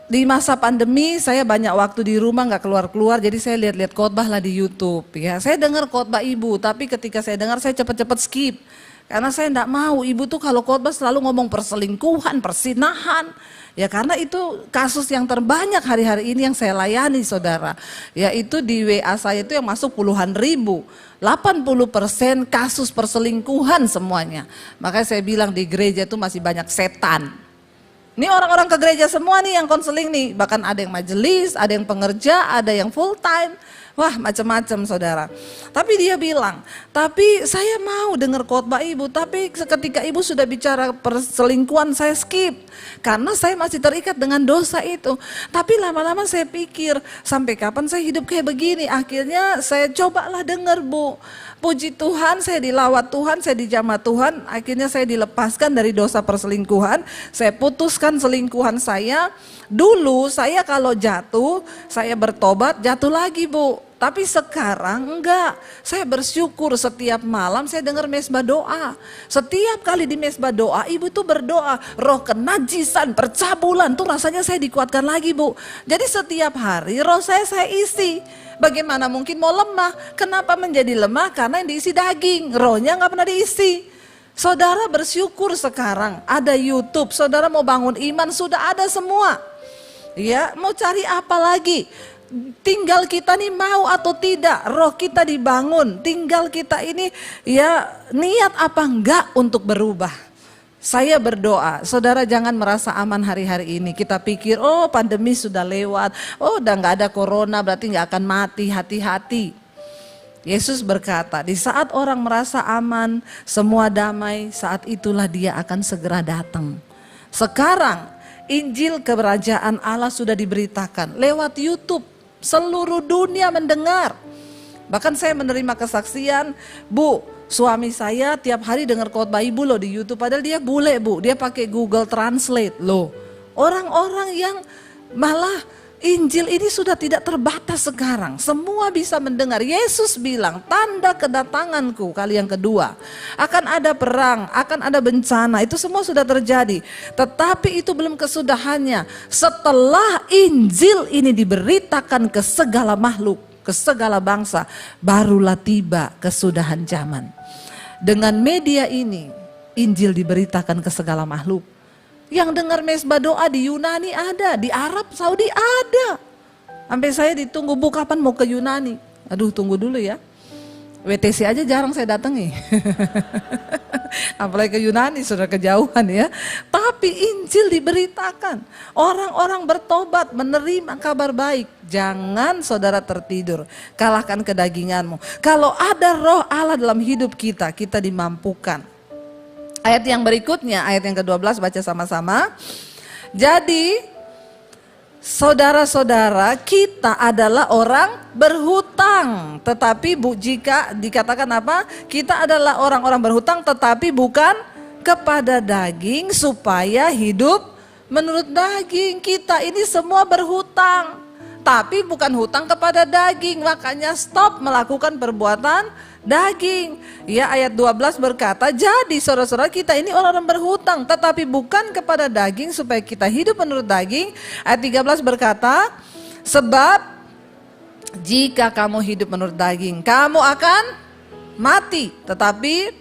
di masa pandemi saya banyak waktu di rumah nggak keluar-keluar, jadi saya lihat-lihat khotbah lah di YouTube ya. Saya dengar khotbah ibu, tapi ketika saya dengar saya cepet-cepet skip. Karena saya enggak mau, ibu tuh kalau khotbah selalu ngomong perselingkuhan, persinahan. Ya karena itu kasus yang terbanyak hari-hari ini yang saya layani saudara. Yaitu di WA saya itu yang masuk puluhan ribu. 80% kasus perselingkuhan semuanya. Makanya saya bilang di gereja itu masih banyak setan. Ini orang-orang ke gereja semua nih yang konseling nih. Bahkan ada yang majelis, ada yang pengerja, ada yang full time. Wah macam-macam saudara. Tapi dia bilang, tapi saya mau dengar khotbah ibu. Tapi ketika ibu sudah bicara perselingkuhan saya skip. Karena saya masih terikat dengan dosa itu. Tapi lama-lama saya pikir, sampai kapan saya hidup kayak begini. Akhirnya saya cobalah dengar bu. Puji Tuhan, saya dilawat Tuhan, saya dijamah Tuhan, akhirnya saya dilepaskan dari dosa perselingkuhan, saya putuskan selingkuhan saya. Dulu saya kalau jatuh, saya bertobat, jatuh lagi bu. Tapi sekarang enggak, saya bersyukur setiap malam saya dengar mesbah doa. Setiap kali di mesbah doa, ibu tuh berdoa, roh kenajisan, percabulan, tuh rasanya saya dikuatkan lagi bu. Jadi setiap hari roh saya isi. Bagaimana mungkin mau lemah? Kenapa menjadi lemah? Karena yang diisi daging, rohnya nggak pernah diisi. Saudara bersyukur sekarang ada YouTube, saudara mau bangun iman sudah ada semua. Ya, mau cari apa lagi? Tinggal kita nih mau atau tidak, roh kita dibangun. Tinggal kita ini ya niat apa enggak untuk berubah. Saya berdoa, saudara jangan merasa aman hari-hari ini. Kita pikir, oh pandemi sudah lewat, oh udah gak ada corona berarti gak akan mati, hati-hati. Yesus berkata, di saat orang merasa aman, semua damai, saat itulah dia akan segera datang. Sekarang, Injil kerajaan Allah sudah diberitakan lewat YouTube, seluruh dunia mendengar. Bahkan saya menerima kesaksian, bu, suami saya tiap hari dengar khotbah ibu loh di YouTube, padahal dia bule bu, dia pakai Google Translate loh. Orang-orang yang malah Injil ini sudah tidak terbatas sekarang. Semua bisa mendengar. Yesus bilang, tanda kedatanganku kali yang kedua. Akan ada perang, akan ada bencana. Itu semua sudah terjadi. Tetapi itu belum kesudahannya. Setelah Injil ini diberitakan ke segala makhluk, ke segala bangsa, barulah tiba kesudahan zaman. Dengan media ini, Injil diberitakan ke segala makhluk. Yang dengar mesbah doa di Yunani ada, di Arab Saudi ada. Sampai saya ditunggu, Bu kapan mau ke Yunani? Aduh tunggu dulu ya. WTC aja jarang saya datangi. Apalagi ke Yunani sudah kejauhan ya. Tapi Injil diberitakan. Orang-orang bertobat, menerima kabar baik. Jangan saudara tertidur. Kalahkan kedaginganmu. Kalau ada roh Allah dalam hidup kita, kita dimampukan. Ayat yang berikutnya, ayat yang ke-12 baca sama-sama. Jadi saudara-saudara, kita adalah orang berhutang. Tetapi jika dikatakan apa? Kita adalah orang-orang berhutang tetapi bukan kepada daging supaya hidup menurut daging. Kita ini semua berhutang. Tapi bukan hutang kepada daging. Makanya stop melakukan perbuatan daging. Ya, ayat 12 berkata, jadi saudara-saudara kita ini orang-orang berhutang tetapi bukan kepada daging supaya kita hidup menurut daging. Ayat 13 berkata, sebab jika kamu hidup menurut daging, kamu akan mati. Tetapi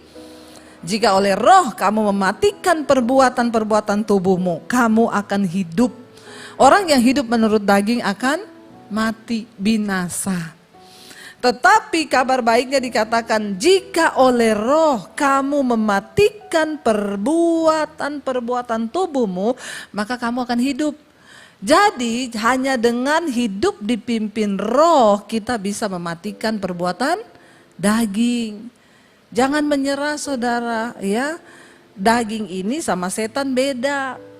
jika oleh roh kamu mematikan perbuatan-perbuatan tubuhmu, kamu akan hidup. Orang yang hidup menurut daging akan mati, binasa. Tetapi kabar baiknya dikatakan, jika oleh roh kamu mematikan perbuatan-perbuatan tubuhmu, maka kamu akan hidup. Jadi hanya dengan hidup dipimpin roh kita bisa mematikan perbuatan daging. Jangan menyerah saudara ya. Daging ini sama setan beda.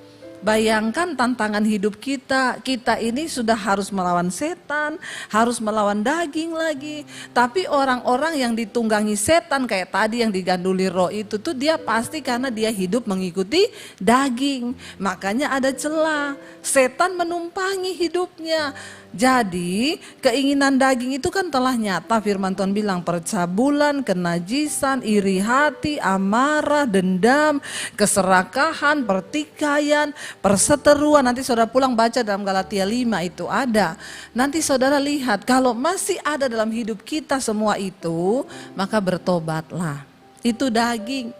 Bayangkan tantangan hidup kita. Kita ini sudah harus melawan setan, harus melawan daging lagi. Tapi orang-orang yang ditunggangi setan kayak tadi yang diganduli roh itu tuh dia pasti karena dia hidup mengikuti daging. Makanya ada celah. Setan menumpangi hidupnya. Jadi keinginan daging itu kan telah nyata, firman Tuhan bilang percabulan, kenajisan, iri hati, amarah, dendam, keserakahan, pertikaian, perseteruan. Nanti saudara pulang baca dalam Galatia 5 itu ada. Nanti saudara lihat kalau masih ada dalam hidup kita semua itu, maka bertobatlah. Itu daging,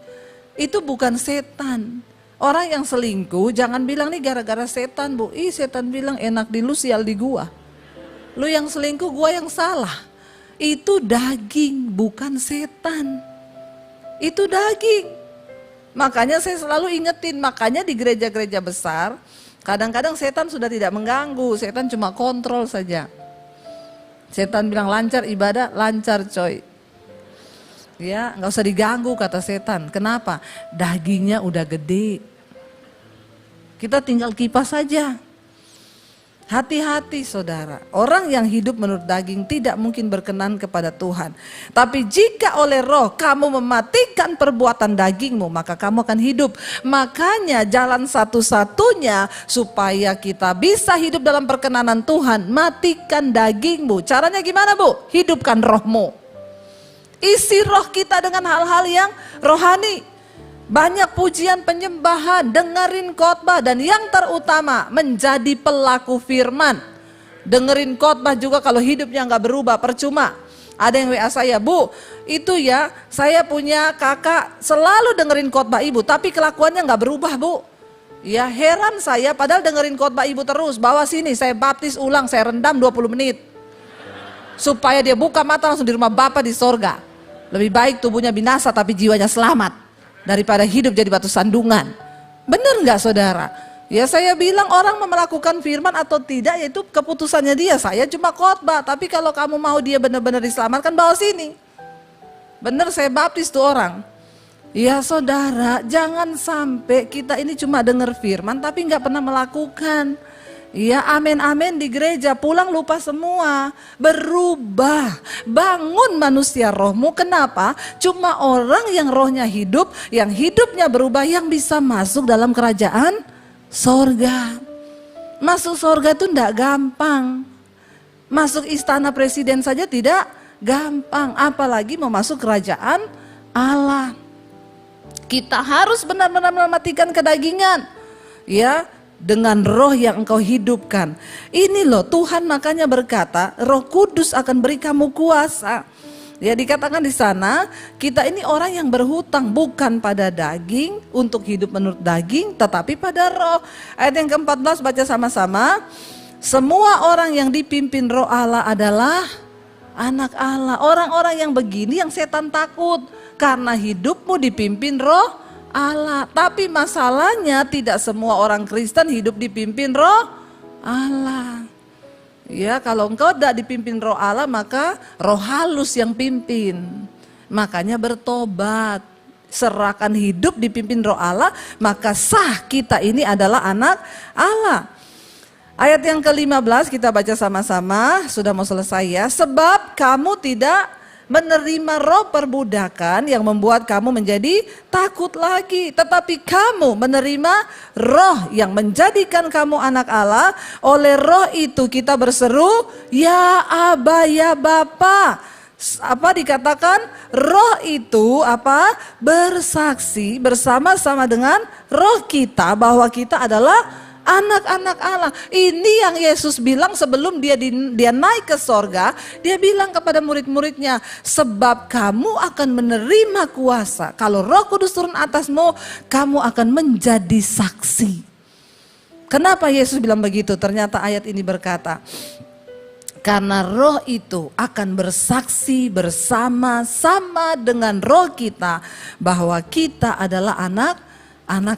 itu bukan setan. Orang yang selingkuh jangan bilang nih gara-gara setan bu. Setan bilang enak di lu sial di gua. Lu yang selingkuh, gua yang salah. Itu daging, bukan setan. Itu daging. Makanya saya selalu ingetin, makanya di gereja-gereja besar, kadang-kadang setan sudah tidak mengganggu, setan cuma kontrol saja. Setan bilang lancar ibadah, lancar coy. Ya, nggak usah diganggu kata setan. Kenapa? Dagingnya udah gede. Kita tinggal kipas saja. Hati-hati saudara, orang yang hidup menurut daging tidak mungkin berkenan kepada Tuhan. Tapi jika oleh roh kamu mematikan perbuatan dagingmu, maka kamu akan hidup. Makanya jalan satu-satunya supaya kita bisa hidup dalam perkenanan Tuhan, matikan dagingmu. Caranya gimana bu? Hidupkan rohmu. Isi roh kita dengan hal-hal yang rohani. Banyak pujian penyembahan, dengerin khotbah, dan yang terutama menjadi pelaku firman. Dengerin khotbah juga kalau hidupnya nggak berubah percuma. Ada yang WA saya, bu itu ya saya punya kakak selalu dengerin khotbah ibu tapi kelakuannya nggak berubah bu. Ya heran saya padahal dengerin khotbah ibu terus, bawa sini saya baptis ulang, saya rendam 20 menit. Supaya dia buka mata langsung di rumah Bapa di sorga. Lebih baik tubuhnya binasa tapi jiwanya selamat daripada hidup jadi batu sandungan. Benar nggak saudara? Ya saya bilang orang mau melakukan firman atau tidak ya itu keputusannya dia. Saya cuma khotbah, tapi kalau kamu mau dia benar-benar diselamatkan bawa sini. Benar saya baptis tuh orang. Ya saudara, jangan sampai kita ini cuma dengar firman tapi nggak pernah melakukan. Ya amin-amin di gereja, pulang lupa semua. Berubah, bangun manusia rohmu. Kenapa? Cuma orang yang rohnya hidup, yang hidupnya berubah, yang bisa masuk dalam kerajaan sorga. Masuk surga itu tidak gampang. Masuk istana presiden saja tidak gampang, apalagi mau masuk kerajaan Allah. Kita harus benar-benar mematikan kedagingan, ya, dengan roh yang engkau hidupkan. Ini loh Tuhan makanya berkata, Roh Kudus akan beri kamu kuasa. Ya, dikatakan di sana, kita ini orang yang berhutang bukan pada daging untuk hidup menurut daging, tetapi pada roh. Ayat yang ke-14 baca sama-sama. Semua orang yang dipimpin roh Allah adalah anak Allah. Orang-orang yang begini yang setan takut, karena hidupmu dipimpin roh Allah. Tapi masalahnya tidak semua orang Kristen hidup dipimpin roh Allah. Ya, kalau engkau tidak dipimpin roh Allah, maka roh halus yang pimpin. Makanya bertobat, serahkan hidup dipimpin roh Allah, maka sah kita ini adalah anak Allah. Ayat yang ke-15 kita baca sama-sama, sudah mau selesai ya. Sebab kamu tidak menerima roh perbudakan yang membuat kamu menjadi takut lagi, tetapi kamu menerima roh yang menjadikan kamu anak Allah. Oleh roh itu kita berseru, ya Aba, ya Bapa. Apa dikatakan? Roh itu apa? Bersaksi bersama-sama dengan roh kita bahwa kita adalah anak-anak Allah. Ini yang Yesus bilang sebelum dia naik ke sorga. Dia bilang kepada murid-muridnya, sebab kamu akan menerima kuasa. Kalau Roh Kudus turun atasmu, kamu akan menjadi saksi. Kenapa Yesus bilang begitu? Ternyata ayat ini berkata, karena roh itu akan bersaksi bersama-sama dengan roh kita bahwa kita adalah anak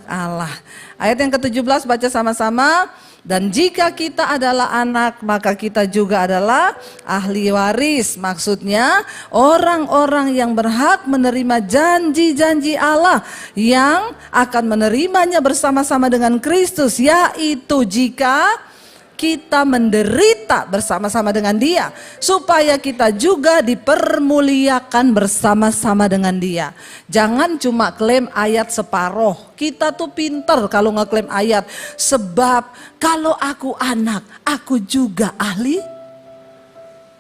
Allah. Ayat yang ke-17 baca sama-sama. Dan jika kita adalah anak, maka kita juga adalah ahli waris. Maksudnya orang-orang yang berhak menerima janji-janji Allah yang akan menerimanya bersama-sama dengan Kristus, yaitu jika kita menderita bersama-sama dengan Dia, supaya kita juga dipermuliakan bersama-sama dengan Dia. Jangan cuma klaim ayat separoh. Kita tuh pinter kalau ngeklaim ayat. Sebab kalau aku anak, aku juga ahli.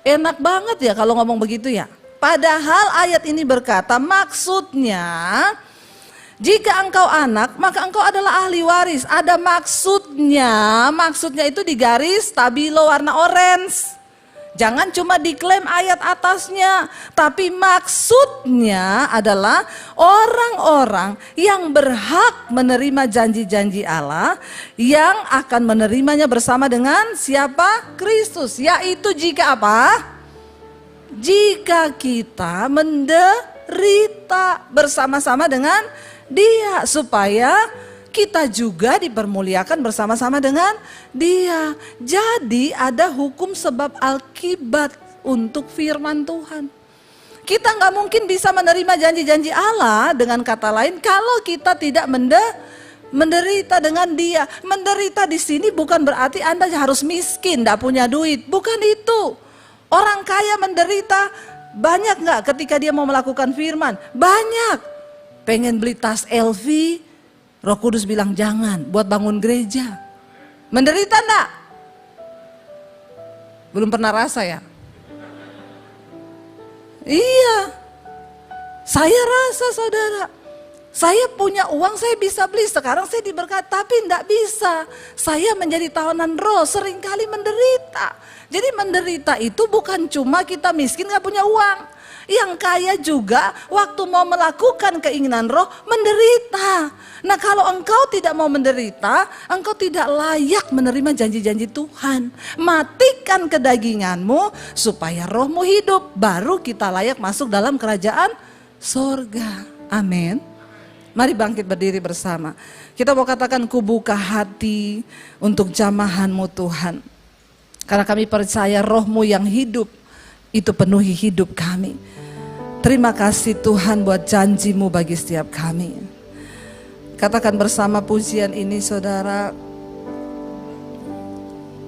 Enak banget ya kalau ngomong begitu ya. Padahal ayat ini berkata maksudnya, jika engkau anak, maka engkau adalah ahli waris. Ada maksudnya. Maksudnya itu di garis stabilo warna orange. Jangan cuma diklaim ayat atasnya. Tapi maksudnya adalah orang-orang yang berhak menerima janji-janji Allah, yang akan menerimanya bersama dengan siapa? Kristus. Yaitu jika apa? Jika kita menderita bersama-sama dengan Dia, supaya kita juga dipermuliakan bersama-sama dengan Dia. Jadi ada hukum sebab akibat untuk firman Tuhan. Kita nggak mungkin bisa menerima janji-janji Allah, dengan kata lain, kalau kita tidak menderita dengan Dia. Menderita di sini bukan berarti Anda harus miskin, tidak punya duit. Bukan itu. Orang kaya menderita banyak nggak ketika dia mau melakukan firman? Banyak. Pengen beli tas LV, Roh Kudus bilang jangan, buat bangun gereja. Menderita enggak? Belum pernah rasa ya? Iya, saya rasa saudara. Saya punya uang, saya bisa beli, sekarang saya diberkati, tapi enggak bisa. Saya menjadi tawanan roh, seringkali menderita. Jadi menderita itu bukan cuma kita miskin gak punya uang. Yang kaya juga waktu mau melakukan keinginan roh menderita. Nah kalau engkau tidak mau menderita, engkau tidak layak menerima janji-janji Tuhan. Matikan kedaginganmu supaya rohmu hidup, baru kita layak masuk dalam kerajaan sorga. Amin. Mari bangkit berdiri bersama. Kita mau katakan, ku buka hati untuk jamahan-Mu Tuhan. Karena kami percaya roh-Mu yang hidup itu penuhi hidup kami. Terima kasih Tuhan buat janji-Mu bagi setiap kami. Katakan bersama pujian ini saudara.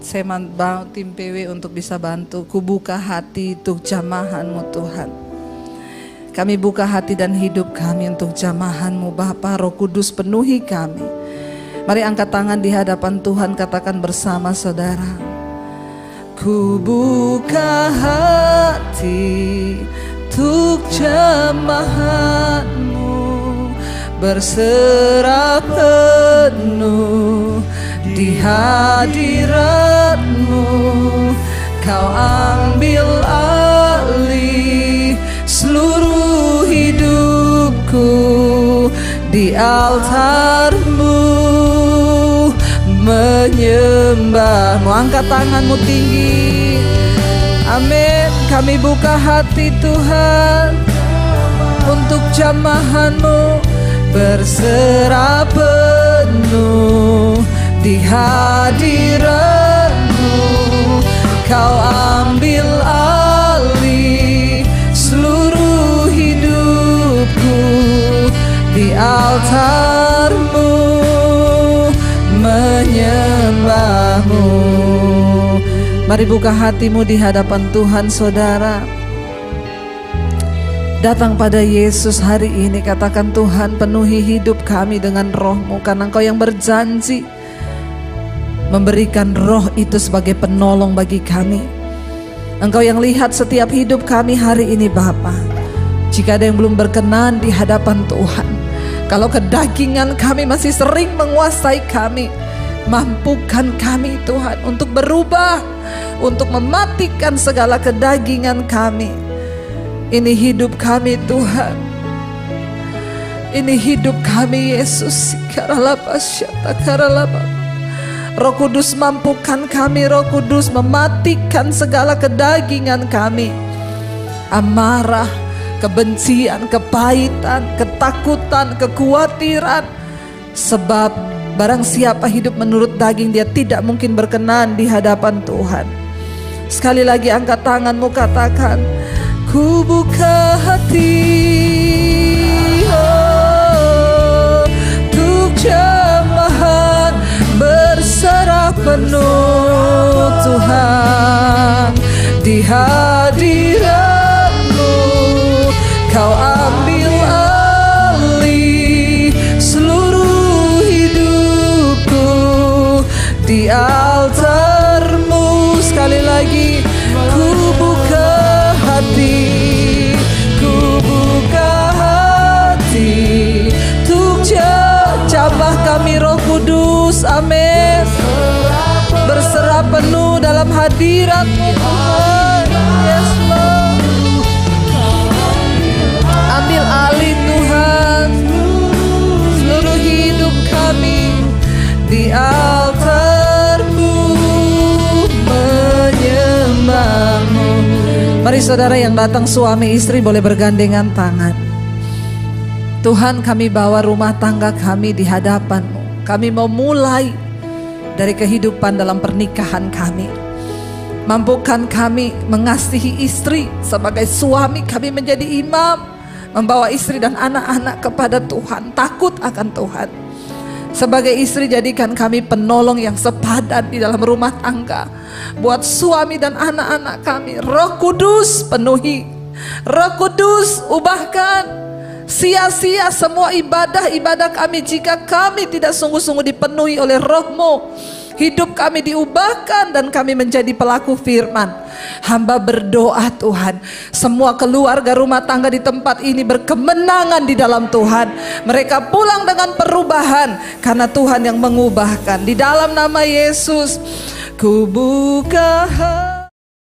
Saya mau tim PW untuk bisa bantu. Ku buka hati untuk jamahan-Mu Tuhan. Kami buka hati dan hidup kami untuk jamahan-Mu Bapa. Roh Kudus penuhi kami. Mari angkat tangan di hadapan Tuhan, katakan bersama saudara. Ku buka hati untuk jemaat-Mu, berserah penuh di hadirat-Mu. Kau ambil alih seluruh hidupku di altar-Mu, menyembah-Mu. Angkat tanganmu tinggi. Amin. Kami buka hati Tuhan untuk jamahan-Mu, berserah penuh di hadirat-Mu. Kau ambil alih seluruh hidupku di altar-Mu, menyembah-Mu. Mari buka hatimu di hadapan Tuhan saudara. Datang pada Yesus hari ini, katakan Tuhan penuhi hidup kami dengan roh-Mu, karena Engkau yang berjanji memberikan roh itu sebagai penolong bagi kami. Engkau yang lihat setiap hidup kami hari ini Bapa. Jika ada yang belum berkenan di hadapan Tuhan, kalau kedagingan kami masih sering menguasai kami, mampukan kami Tuhan untuk berubah, untuk mematikan segala kedagingan kami. Ini hidup kami Tuhan, ini hidup kami Yesus. Roh Kudus mampukan kami, Roh Kudus mematikan segala kedagingan kami. Amarah, kebencian, kepahitan, ketakutan, kekhawatiran. Sebab barang siapa hidup menurut daging, dia tidak mungkin berkenan di hadapan Tuhan. Sekali lagi angkat tanganmu, katakan, ku buka hati untuk jemaat, berserah penuh Tuhan di hadirat-Mu. Kau ambil alih seluruh hidupku di altar-Mu. Sekali lagi, ku buka hati, ku buka hati untuk jamah kami Roh Kudus. Amin. Berserah penuh dalam hadirat-Mu Tuhan. Yes Lord. Ambil alih Tuhan seluruh hidup kami di altar-Mu, menyembah-Mu. Mari saudara yang datang suami istri boleh bergandengan tangan. Tuhan, kami bawa rumah tangga kami di hadapan-Mu. Kami mau mulai dari kehidupan dalam pernikahan kami. Mampukan kami mengasihi istri sebagai suami, kami menjadi imam, membawa istri dan anak-anak kepada Tuhan, takut akan Tuhan. Sebagai istri, jadikan kami penolong yang sepadan di dalam rumah tangga. Buat suami dan anak-anak kami, Roh Kudus penuhi, Roh Kudus ubahkan. Sia-sia semua ibadah-ibadah kami jika kami tidak sungguh-sungguh dipenuhi oleh Roh-Mu. Hidup kami diubahkan dan kami menjadi pelaku firman. Hamba berdoa Tuhan, semua keluarga rumah tangga di tempat ini berkemenangan di dalam Tuhan. Mereka pulang dengan perubahan karena Tuhan yang mengubahkan. Di dalam nama Yesus, ku buka hati.